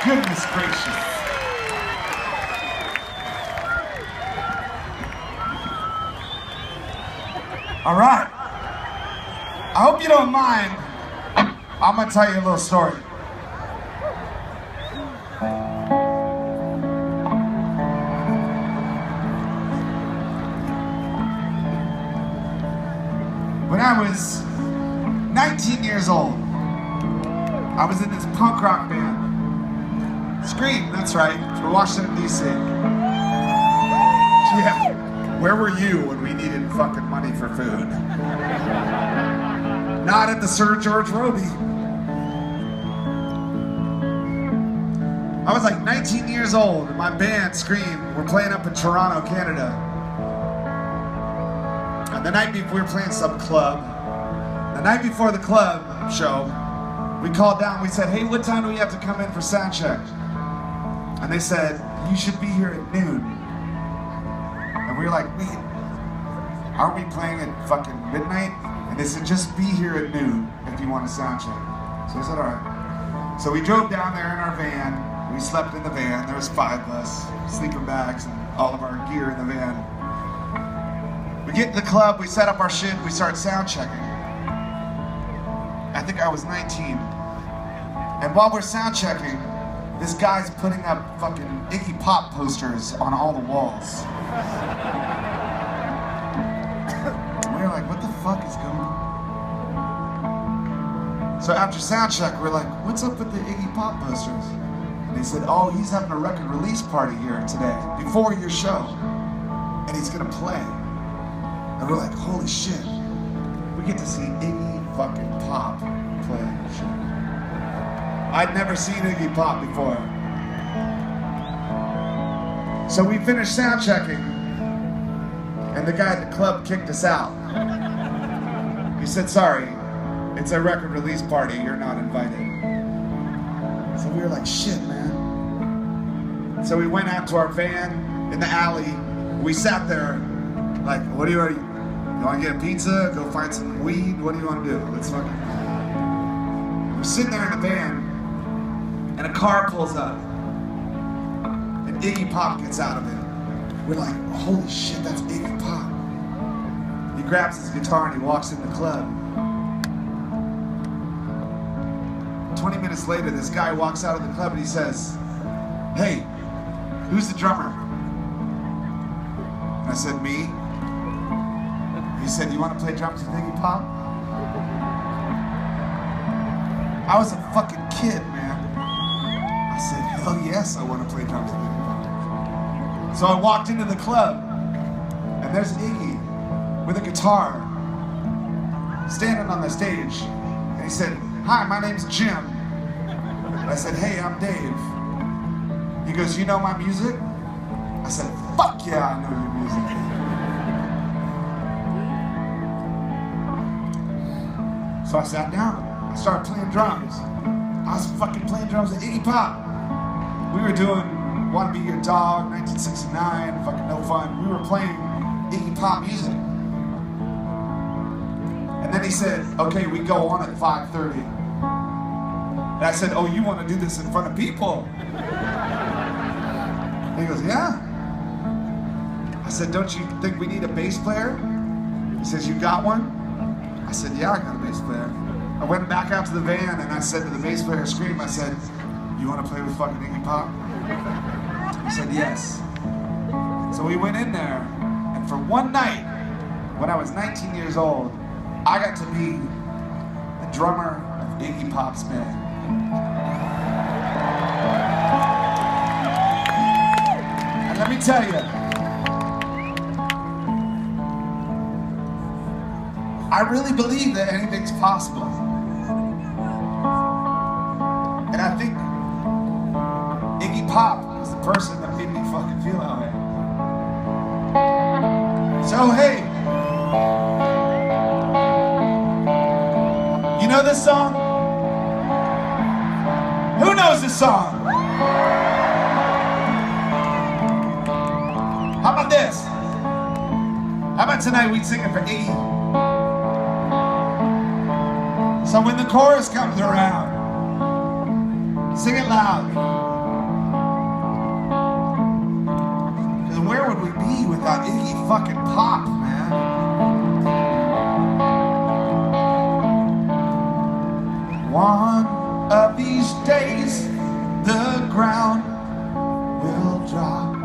Goodness gracious. All right. I hope you don't mind. I'm gonna tell you a little story. When I was 19 years old, I was in this punk rock band. Scream, that's right, for Washington, D.C. Yeah, where were you when we needed fucking money for food? Not at the Sir George Robey. I was like 19 years old, and my band, Scream, were playing up in Toronto, Canada. And the night before, we were playing some club. The night before the club show, we called down, we said, hey, what time do we have to come in for sound check? And they said, you should be here at noon. And we were like, wait, aren't we playing at fucking midnight? And they said, just be here at noon if you want a sound check. So I said, all right. So we drove down there in our van. We slept in the van. There was 5 of us, sleeping bags and all of our gear in the van. We get to the club, we set up our shit, we start sound checking. I think I was 19. And while we're sound checking, this guy's putting up fucking Iggy Pop posters on all the walls. And we were like, what the fuck is going on? So after sound check, we're like, what's up with the Iggy Pop posters? And they said, oh, he's having a record release party here today, before your show. And he's gonna play. And we're like, holy shit. We get to see Iggy fucking Pop play shit. I'd never seen Iggy Pop before. So we finished sound checking, and the guy at the club kicked us out. He said, sorry, it's a record release party, you're not invited. So we were like, shit, man. So we went out to our van in the alley. We sat there, like, what do you want to get a pizza? Go find some weed? What do you want to do? Let's fucking... We're sitting there in the van, and a car pulls up, and Iggy Pop gets out of it. We're like, holy shit, that's Iggy Pop. He grabs his guitar and he walks in the club. 20 minutes later, this guy walks out of the club and he says, hey, who's the drummer? And I said, me. He said, you want to play drums with Iggy Pop? I was a fucking kid, man. I said, hell yes, I want to play drums with Iggy Pop. So I walked into the club, and there's Iggy with a guitar, standing on the stage. And he said, hi, my name's Jim. And I said, hey, I'm Dave. He goes, you know my music? I said, fuck yeah, I know your music. So I sat down, I started playing drums. I was fucking playing drums with Iggy Pop. We were doing Wanna Be Your Dog, 1969, fucking no fun. We were playing Iggy Pop music. And then he said, okay, we go on at 5:30. And I said, oh, you want to do this in front of people? And he goes, yeah. I said, don't you think we need a bass player? He says, you got one? I said, yeah, I got a bass player. I went back out to the van and I said to the bass player, Scream, I said, you want to play with fucking Iggy Pop? He said, yes. So we went in there, and for one night, when I was 19 years old, I got to be the drummer of Iggy Pop's band. And let me tell you, I really believe that anything's possible. And I think Iggy Pop was the person that made me fucking feel that way. So hey, you know this song? Who knows this song? How about this? How about tonight we sing it for Iggy? So when the chorus comes around, sing it loud. fucking pop, man. One of these days, the ground will drop.